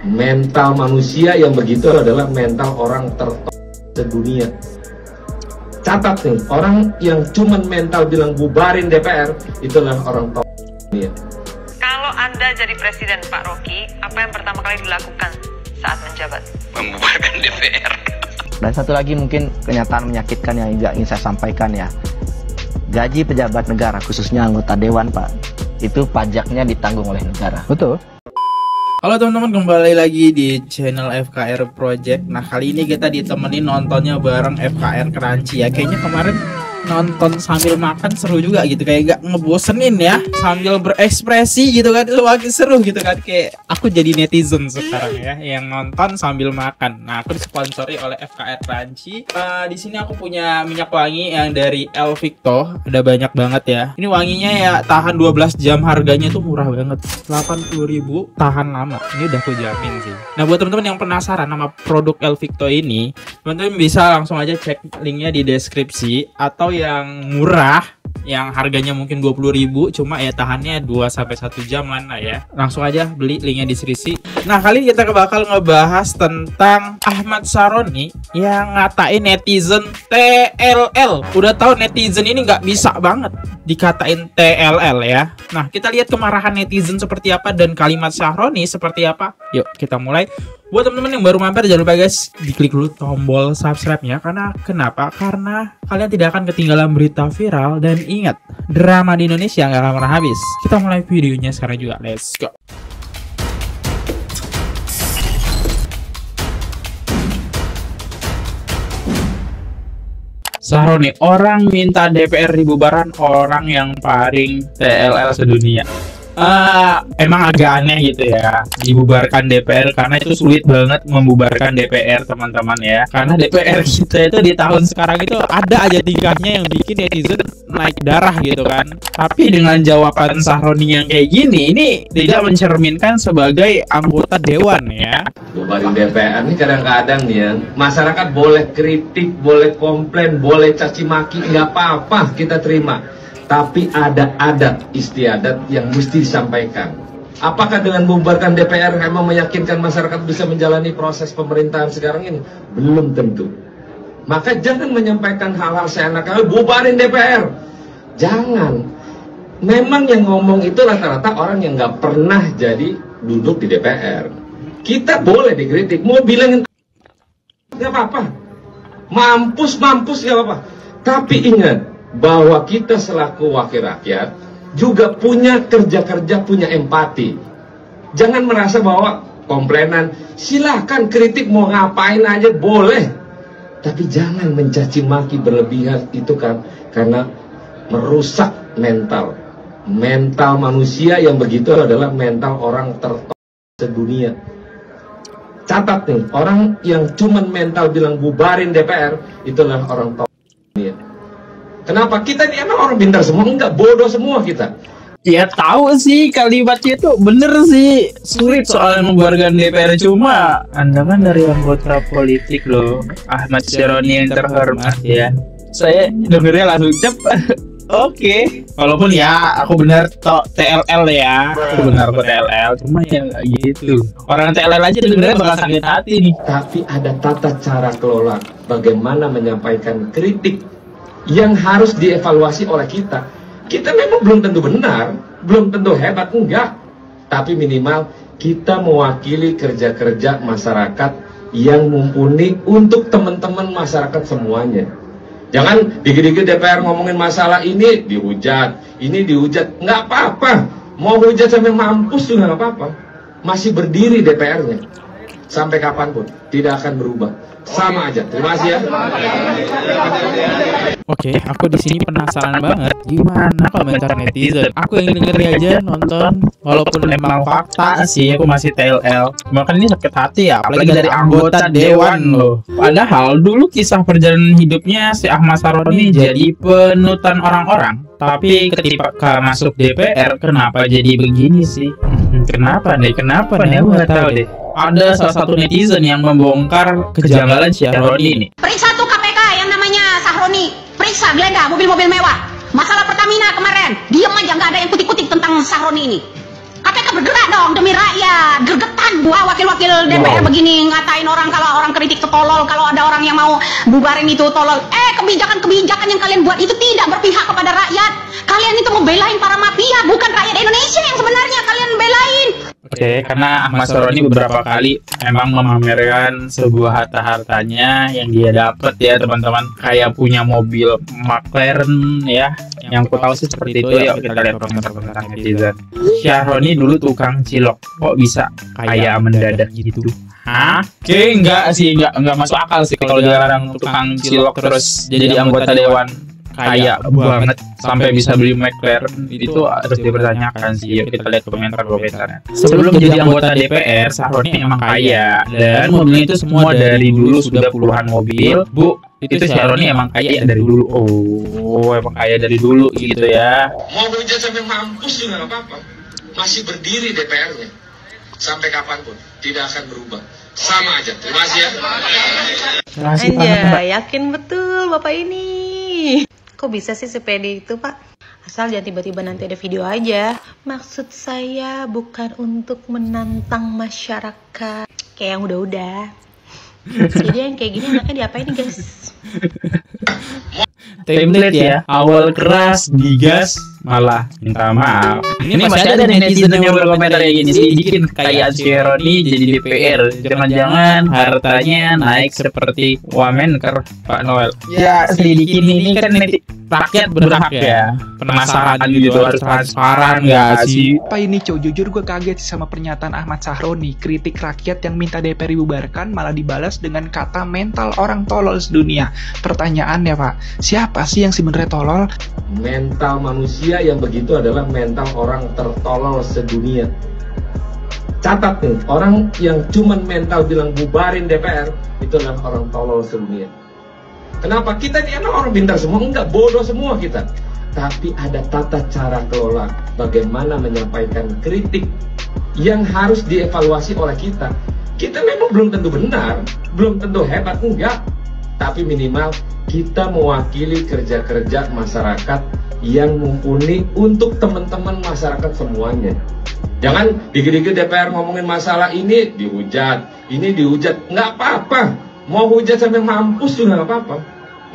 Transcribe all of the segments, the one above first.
Mental manusia yang begitu adalah mental orang tertop sedunia. Catat nih, orang yang cuman mental bilang bubarin DPR, itulah orang top dunia. Kalau Anda jadi presiden, Pak Rocky, apa yang pertama kali dilakukan saat menjabat? Membubarkan DPR. Dan satu lagi mungkin kenyataan menyakitkan yang juga ingin saya sampaikan ya. Gaji pejabat negara, khususnya anggota dewan Pak, itu pajaknya ditanggung oleh negara. Betul. Halo teman-teman, kembali lagi di channel FKR Project. Nah, kali ini kita ditemenin nontonnya bareng FKR Crunchy ya. Kayaknya kemarin nonton sambil makan seru juga gitu, kayak gak ngebosenin ya, sambil berekspresi gitu kan, itu makin seru gitu kan. Kayak aku jadi netizen sekarang ya, yang nonton sambil makan. Nah, aku disponsori oleh FKR Crunchy. Di sini aku punya minyak wangi yang dari El Victo, ada banyak banget ya. Ini wanginya ya tahan 12 jam, harganya tuh murah banget, 80.000, tahan lama. Ini udah aku jamin sih. Nah, buat teman-teman yang penasaran nama produk El Victo ini, teman-teman bisa langsung aja cek linknya di deskripsi, atau yang murah yang harganya mungkin 20.000 cuma ya tahannya 2-1 jam lah ya. Langsung aja beli, linknya di deskripsi. Nah, kali ini kita bakal ngebahas tentang Ahmad Saroni yang ngatain netizen TLL. Udah tahu netizen ini nggak bisa banget dikatain TLL ya. Nah, kita lihat kemarahan netizen seperti apa dan kalimat Saroni seperti apa. Yuk kita mulai. Buat teman-teman yang baru mampir, jangan lupa guys, diklik dulu tombol subscribe-nya. Karena kenapa? Karena kalian tidak akan ketinggalan berita viral. Dan ingat, drama di Indonesia nggak akan pernah habis. Kita mulai videonya sekarang juga. Let's go. Saroni, orang minta DPR dibubaran, orang yang paling TLL sedunia. Emang agak aneh gitu ya dibubarkan DPR, karena itu sulit banget membubarkan DPR teman-teman ya. Karena DPR kita itu di tahun sekarang itu ada aja tingkahnya yang bikin netizen naik darah gitu kan. Tapi dengan jawaban Saroni yang kayak gini, ini tidak mencerminkan sebagai anggota dewan ya. Bubarin DPR ini kadang-kadang nih ya, masyarakat boleh kritik, boleh komplain, boleh caci maki, nggak apa-apa, kita terima. Tapi ada adat istiadat yang mesti disampaikan. Apakah dengan membubarkan DPR memang meyakinkan masyarakat bisa menjalani proses pemerintahan sekarang ini? Belum tentu. Maka jangan menyampaikan hal-hal seenaknya, bubarin DPR. Jangan. Memang yang ngomong itu rata-rata orang yang nggak pernah jadi duduk di DPR. Kita boleh dikritik, mau bilangin nggak apa-apa. Mampus nggak apa-apa. Tapi ingat, bahwa kita selaku wakil rakyat juga punya kerja-kerja, punya empati. Jangan merasa bahwa komplainan, silahkan kritik mau ngapain aja boleh, tapi jangan mencaci maki berlebihan. Itu kan karena merusak mental manusia yang begitu adalah mental orang tertop sedunia. Catat nih, orang yang cuman mental bilang bubarin DPR, itulah orang top dunia. Kenapa? Kita ini emang orang pintar semua? Enggak, bodoh semua kita. Ya tahu sih kalimatnya itu bener sih, sulit soal membubarkan DPR. Cuma Anda kan dari anggota politik loh, Ahmad Saroni yang terhormat ya. Saya dengernya langsung cep. Oke. Walaupun ya aku benar TLL ya, aku benar kok TLL. Cuma ya nggak gitu. Orang TLL aja dengernya bakal sakit hati nih. Tapi ada tata cara kelola bagaimana menyampaikan kritik yang harus dievaluasi oleh kita. Kita memang belum tentu benar, belum tentu hebat, enggak. Tapi minimal kita mewakili kerja-kerja masyarakat yang mumpuni untuk teman-teman masyarakat semuanya. Jangan dikit-dikit DPR ngomongin masalah ini dihujat, nggak apa-apa. Mau hujat sampai mampus juga nggak apa-apa. Masih berdiri DPR-nya sampai kapanpun, tidak akan berubah. Sama aja. Terima kasih ya. Oke, aku di sini penasaran banget gimana komentar netizen. Aku yang dengerin aja nonton, walaupun memang fakta sih aku masih TLL. Cuma kan ini sakit hati ya, apalagi dari anggota dewan loh. Padahal dulu kisah perjalanan hidupnya si Ahmad Saroni jadi penutan orang-orang. Tapi ketika masuk DPR, kenapa jadi begini sih? Kenapa nih? Aku nggak tahu deh. Ada salah satu netizen yang membongkar kejanggalan Saroni ini. Periksa tuh KPK yang namanya Saroni. Periksa, geledah mobil-mobil mewah. Masalah Pertamina kemarin, diam aja, nggak ada yang kutik-kutik tentang Saroni ini. KPK bergerak dong demi rakyat, gergetan dua wakil-wakil DPR begini ngatain orang kalau orang kritik itu tolol, kalau ada orang yang mau bubarin itu tolol. Kebijakan-kebijakan yang kalian buat itu tidak berpihak kepada rakyat. Kalian itu membelain para mafia, bukan rakyat Indonesia yang sebenarnya kalian belain. Oke, karena Ahmad Sahroni beberapa kali memang memamerkan sebuah harta-hartanya yang dia dapat ya teman-teman, kayak punya mobil McLaren ya, yang aku tahu sih seperti itu ya. Kita lihat komentar-komentar netizen. Sahroni dulu tukang cilok, kok bisa kaya mendadak gitu? Hah? Oke, enggak masuk akal sih kalau dia orang tukang cilok terus jadi anggota dewan kaya banget sampai bisa beli McLaren. Itu harus dipertanyakan sih. Yuk kita lihat komentarnya. Sebelum jadi anggota DPR, Sahroni emang kaya, dan mobilnya itu semua dari dulu sudah puluhan mobil. Bu, itu Sahroni emang kaya dari dulu. Oh, emang kaya dari dulu gitu ya. Mau hujan sampai mampus juga nggak apa-apa. Masih berdiri DPR-nya sampai kapanpun tidak akan berubah. Sama aja. Terima kasih ya. Yakin betul Bapak ini. Kok bisa sih sepede itu, Pak? Asal jangan tiba-tiba nanti ada video aja. Maksud saya bukan untuk menantang masyarakat kayak yang udah-udah. Jadi yang kayak gini anaknya diapain nih, guys? Template ya, awal keras, digas, malah minta maaf. Ini masih ada netizen yang berkomentar kayak gini sih, bikin kayak Sahroni jadi DPR. Jangan-jangan hartanya naik seperti Wamenker Pak Noel. Ya, selidikin ini kan rakyat berhak ya. Penasaran gitu, harus transparan nggak sih? Apa ini, Cow? Jujur gue kaget sih sama pernyataan Ahmad Sahroni. Kritik rakyat yang minta DPR dibubarkan malah dibalas dengan kata mental orang tolol sedunia. Pertanyaannya, Pak, siapa sih yang sebenarnya tolol? Mental manusia yang begitu adalah mental orang tertolol sedunia. Catat nih, orang yang cuman mental bilang bubarin DPR itu adalah orang tolol sedunia. Kenapa? Kita ini emang orang pintar semua? Enggak, bodoh semua kita. Tapi ada tata cara kelola bagaimana menyampaikan kritik yang harus dievaluasi oleh kita. Kita memang belum tentu benar, belum tentu hebat, enggak. Tapi minimal kita mewakili kerja-kerja masyarakat yang mumpuni untuk teman-teman masyarakat semuanya. Jangan dikit-dikit DPR ngomongin masalah ini dihujat, nggak apa-apa. Mau hujat sampai mampus juga nggak apa-apa.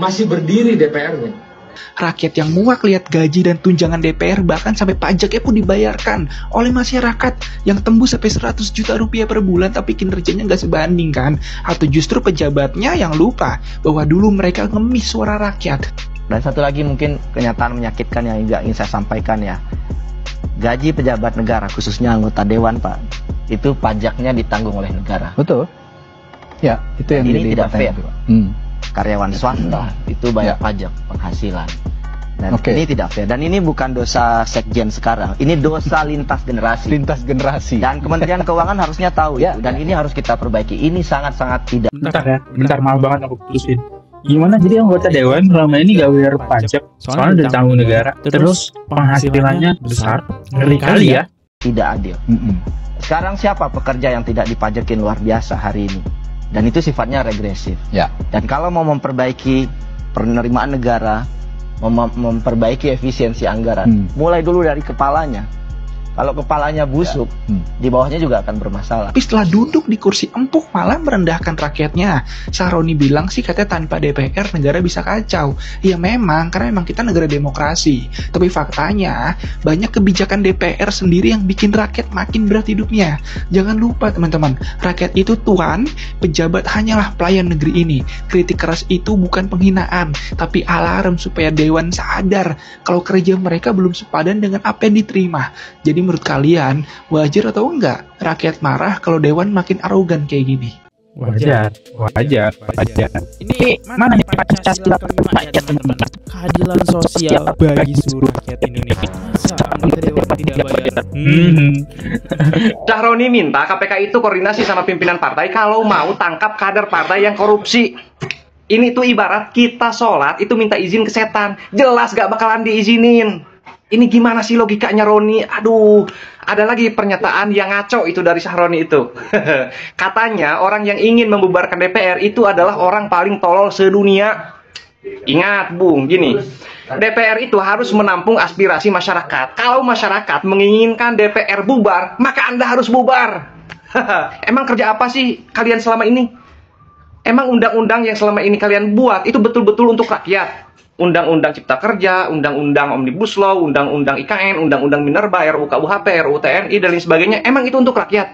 Masih berdiri DPR-nya. Rakyat yang muak lihat gaji dan tunjangan DPR, bahkan sampai pajaknya pun dibayarkan oleh masyarakat yang tembus sampai 100 juta rupiah per bulan, tapi kinerjanya nggak sebanding kan? Atau justru pejabatnya yang lupa bahwa dulu mereka ngemis suara rakyat. Dan satu lagi mungkin kenyataan menyakitkan yang juga ingin saya sampaikan ya. Gaji pejabat negara, khususnya anggota dewan, Pak, itu pajaknya ditanggung oleh negara. Betul. Ya, itu yang ini tidak fair. Karyawan swasta itu bayar pajak penghasilan. Dan ini tidak fair. Dan ini bukan dosa sekjen sekarang. Ini dosa lintas generasi. Lintas generasi. Dan Kementerian Keuangan harusnya tahu itu. Dan ini harus kita perbaiki. Ini sangat-sangat tidak. Bentar, maaf banget aku putusin. Gimana jadi anggota dewan selama ini gak bayar pajak soalnya udah tanggung negara, terus penghasilannya besar? Ngeri kali ya. Tidak adil. Sekarang siapa pekerja yang tidak dipajakin luar biasa hari ini? Dan itu sifatnya regresif. Ya. Dan kalau mau memperbaiki penerimaan negara, memperbaiki efisiensi anggaran, mulai dulu dari kepalanya. Kalau kepalanya busuk, di bawahnya juga akan bermasalah. Tapi setelah duduk di kursi empuk malah merendahkan rakyatnya. Sahroni bilang sih katanya tanpa DPR negara bisa kacau. Ya memang, karena memang kita negara demokrasi. Tapi faktanya banyak kebijakan DPR sendiri yang bikin rakyat makin berat hidupnya. Jangan lupa teman-teman, rakyat itu tuan, pejabat hanyalah pelayan negeri ini. Kritik keras itu bukan penghinaan, tapi alarm supaya dewan sadar kalau kerja mereka belum sepadan dengan apa yang diterima. Jadi menurut kalian, wajar atau enggak rakyat marah kalau dewan makin arogan kayak gini? Wajar. Ini mana nih Pancasila rakyat teman-teman? Keadilan sosial bagi seluruh rakyat Indonesia. Masa anggota dewan tidak bayar? Sahroni minta KPK itu koordinasi sama pimpinan partai kalau mau tangkap kader partai yang korupsi. Ini tuh ibarat kita sholat itu minta izin ke setan. Jelas gak bakalan diizinin. Ini gimana sih logikanya Roni? Aduh, ada lagi pernyataan yang ngaco itu dari Sahroni itu. Katanya orang yang ingin membubarkan DPR itu adalah orang paling tolol sedunia. Ingat Bung, gini, DPR itu harus menampung aspirasi masyarakat. Kalau masyarakat menginginkan DPR bubar, maka Anda harus bubar. Emang kerja apa sih kalian selama ini? Emang undang-undang yang selama ini kalian buat itu betul-betul untuk rakyat? Undang-undang Cipta Kerja, undang-undang Omnibus Law, undang-undang IKN, undang-undang Minerba, RUU KUHP, RUU TNI, dan lain sebagainya. Emang itu untuk rakyat?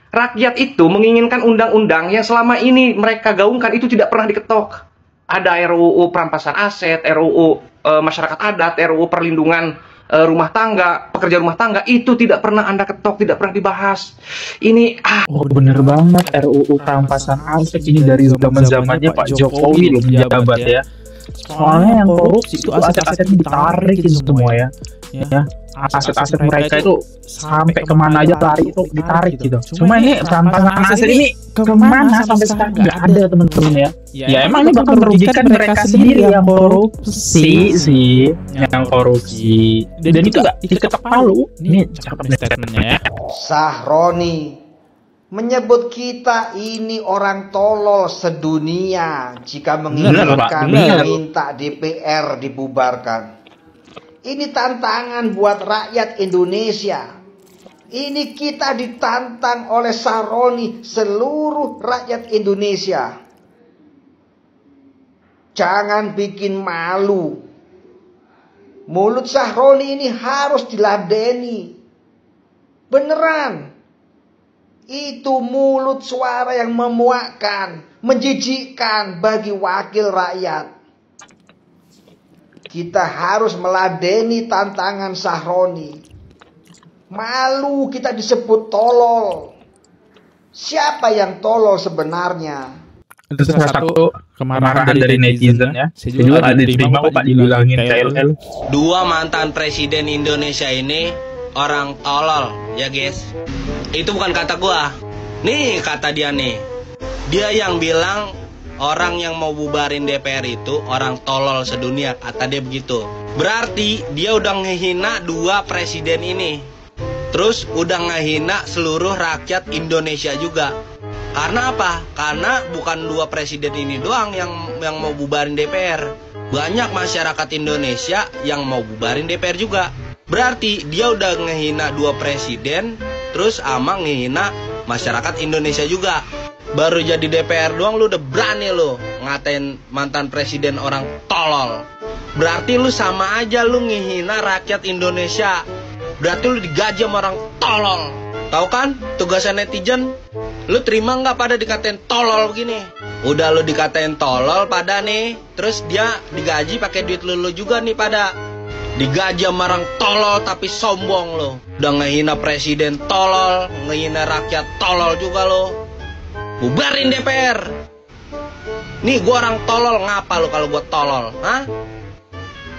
Rakyat itu menginginkan undang-undang yang selama ini mereka gaungkan itu tidak pernah diketok. Ada RUU perampasan aset, RUU masyarakat adat, RUU perlindungan rumah tangga, pekerja rumah tangga, itu tidak pernah Anda ketok, tidak pernah dibahas. Ini Oh bener banget, RUU perampasan aset ini dari zaman-zamannya Pak Jokowi loh menjabat ya. Soalnya yang korupsi itu aset-asetnya ditarik itu semua ya. Aset-aset mereka itu sampai kemana aja lari itu ditarik gitu. Cuma ini perampasan aset ini kemana sampai sekarang nggak ada teman-teman ya. Ya emang ini bakal merugikan mereka sendiri yang korupsi sih, yang korupsi. Dan itu nggak diketok palu. Ini cakep nih statementnya ya. Sahroni menyebut kita ini orang tolol sedunia jika menginginkan minta DPR dibubarkan. Ini tantangan buat rakyat Indonesia. Ini kita ditantang oleh Sahroni, seluruh rakyat Indonesia. Jangan bikin malu. Mulut Sahroni ini harus diladeni. Beneran. Itu mulut suara yang memuakkan, menjijikkan bagi wakil rakyat. Kita harus meladeni tantangan Sahroni. Malu kita disebut tolol. Siapa yang tolol sebenarnya? Itu salah satu kemarahan dari netizen ya. Saya juga ada diterima kok Pak dibilangin KLL. Dua mantan presiden Indonesia ini orang tolol ya guys. Itu bukan kata gua. Nih kata dia nih. Dia yang bilang orang yang mau bubarin DPR itu orang tolol sedunia, kata dia begitu. Berarti dia udah ngehina dua presiden ini. Terus udah ngehina seluruh rakyat Indonesia juga. Karena apa? Karena bukan dua presiden ini doang yang mau bubarin DPR. Banyak masyarakat Indonesia yang mau bubarin DPR juga. Berarti dia udah ngehina dua presiden, terus ama ngehina masyarakat Indonesia juga. Baru jadi DPR doang lu udah berani lu ngatain mantan presiden orang tolol. Berarti lu sama aja lu ngehina rakyat Indonesia. Berarti lu digaji sama orang tolol. Tahu kan tugasnya netizen? Lu terima nggak pada dikatain tolol begini? Udah lu dikatain tolol pada nih, terus dia digaji pakai duit lu juga nih pada. Digaji sama orang tolol tapi sombong lo. Udah ngehina presiden tolol, ngehina rakyat tolol juga lo. Bubarin DPR. Nih gua orang tolol, ngapa lo kalau gua tolol? Hah?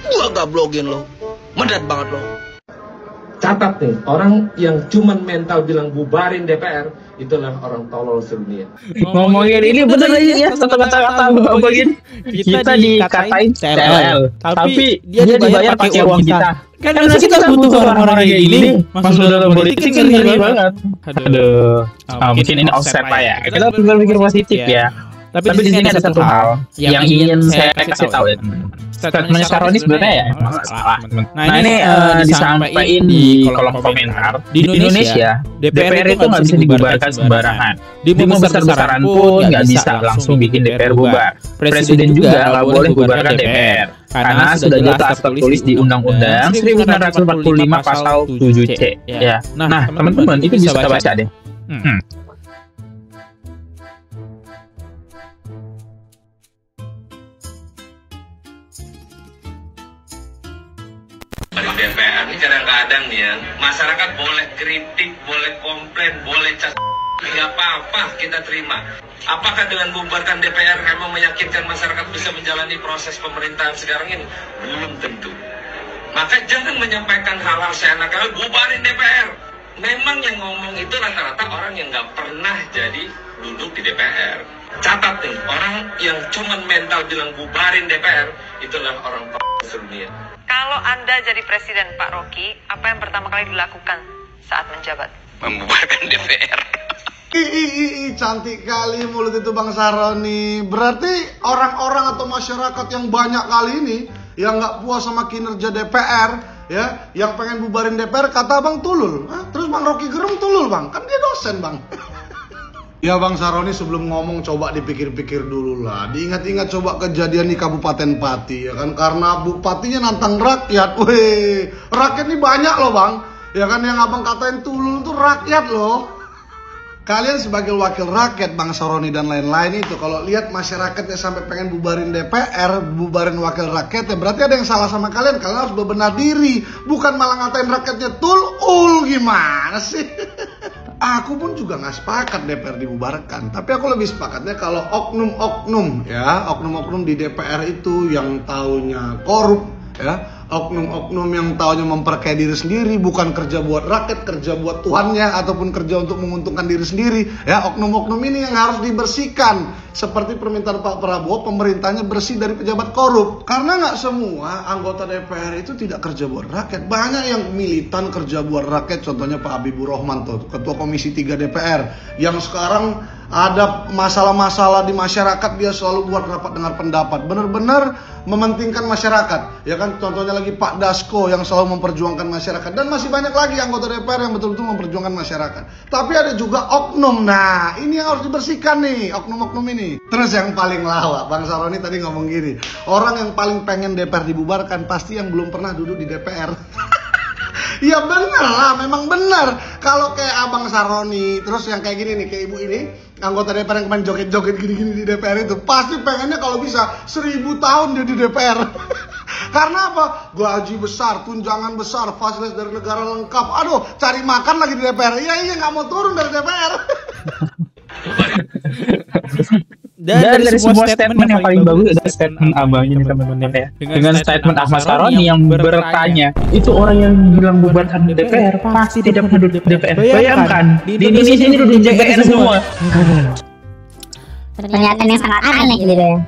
Gua gablogin lo. Medat banget lo. Catat nih, orang yang cuman mental bilang bubarin DPR itulah orang tolol sedunia. Ngomongin ini bener ya, satu kata-kata ngomongin kita dikatain CLL, tapi dia dibayar pakai uang kita. Kan kita butuh orang-orang kayak gini masuk dalam politik kan ngeri banget. Aduh, mungkin ini offset Pak ya. Kita harus berpikir positif ya. Tapi di sini ada satu hal yang ingin saya kasih tahu ya teman-teman. Statementnya Sahroni sebenarnya ya masalah. Nah ini disampaikan di kolom komentar. Di Indonesia DPR itu nggak bisa dibubarkan sembarangan. Di mau besar-besaran pun nggak bisa langsung bikin DPR bubar. Presiden juga nggak boleh bubarkan DPR karena sudah jelas tertulis di Undang-Undang 1945 pasal 7C. Ya. Nah teman-teman itu bisa kita baca deh. DPR ini kadang-kadang nih ya, masyarakat boleh kritik, boleh komplain, boleh caci, nggak apa-apa kita terima. Apakah dengan bubarkan DPR memang meyakinkan masyarakat bisa menjalani proses pemerintahan sekarang ini? Belum tentu. Maka jangan menyampaikan hal-hal seenaknya, bubarin DPR. Memang yang ngomong itu rata-rata orang yang nggak pernah jadi duduk di DPR. Catat nih, orang yang cuman mental bilang bubarin DPR itulah orang sedunia. Kalau Anda jadi presiden Pak Rocky, apa yang pertama kali dilakukan saat menjabat? Membubarkan DPR. Cantik kali mulut itu Bang Sahroni. Berarti orang-orang atau masyarakat yang banyak kali ini yang nggak puas sama kinerja DPR, ya, yang pengen bubarin DPR, kata Bang tulul. Terus Bang Rocky Gerung tulul Bang, kan dia dosen Bang. Ya Bang Saroni, sebelum ngomong coba dipikir-pikir dulu lah. Diingat-ingat coba kejadian di Kabupaten Pati ya kan, karena bupatinya nantang rakyat. Weh, rakyat ini banyak loh Bang. Ya kan, yang Abang katain tulul itu rakyat loh. Kalian sebagai wakil rakyat Bang Saroni dan lain-lain itu, kalau lihat masyarakatnya sampai pengen bubarin DPR, bubarin wakil rakyat, ya berarti ada yang salah sama kalian. Kalian harus berbenah diri, bukan malah ngatain rakyatnya tulul. Gimana sih? Aku pun juga nggak sepakat DPR dibubarkan, tapi aku lebih sepakatnya kalau oknum-oknum ya, oknum-oknum di DPR itu yang taunya korup ya, oknum-oknum yang taunya memperkaya diri sendiri, bukan kerja buat rakyat, kerja buat tuannya ataupun kerja untuk menguntungkan diri sendiri ya. Oknum-oknum ini yang harus dibersihkan, seperti permintaan Pak Prabowo, pemerintahnya bersih dari pejabat korup. Karena nggak semua anggota DPR itu tidak kerja buat rakyat, banyak yang militan kerja buat rakyat. Contohnya Pak Habibur Rahman tuh, Ketua Komisi 3 DPR, yang sekarang ada masalah-masalah di masyarakat dia selalu buat rapat dengar pendapat, benar-benar mementingkan masyarakat ya kan. Contohnya lagi Pak Dasko yang selalu memperjuangkan masyarakat, dan masih banyak lagi anggota DPR yang betul-betul memperjuangkan masyarakat. Tapi ada juga oknum, nah ini yang harus dibersihkan nih, oknum-oknum ini. Terus yang paling lawak, Bang Saroni tadi ngomong gini, orang yang paling pengen DPR dibubarkan pasti yang belum pernah duduk di DPR. Ya bener lah, memang bener. Kalau kayak Abang Saroni, terus yang kayak gini nih, kayak ibu ini, anggota DPR yang kemarin joget-joget gini-gini di DPR itu, pasti pengennya kalau bisa 1000 tahun dia di DPR. Karena apa? Gaji besar, tunjangan besar, fasilitas dari negara lengkap. Aduh, cari makan lagi di DPR. Iya, nggak mau turun dari DPR. Dan dari semua statement yang paling bagus adalah statement abangnya nih teman-teman ya. Dengan statement Ahmad Saroni yang bertanya, itu orang yang bilang bubarkan DPR pasti tidak duduk DPR. Bayangkan, di Indonesia ini duduk DPR semua. Pernyataan yang sangat aneh gitu ya.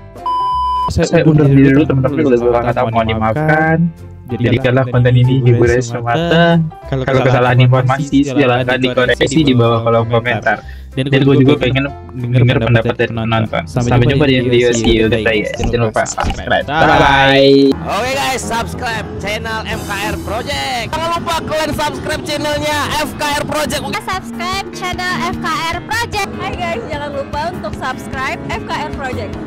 Saya undur diri dulu teman-teman, kalau kata mohon dimaafkan. Jadikanlah konten ini hiburan semata. Kalau kesalahan informasi silakan dikoreksi di bawah kolom komentar. Dan gue juga pengen dengar pendapat dari penonton. Sampai jumpa di video selanjutnya guys. Jangan lupa subscribe. Bye. Oke guys, subscribe channel FKR Project. Jangan lupa kalian subscribe channelnya FKR Project. Subscribe channel FKR Project. Hai guys, jangan lupa untuk subscribe FKR Project.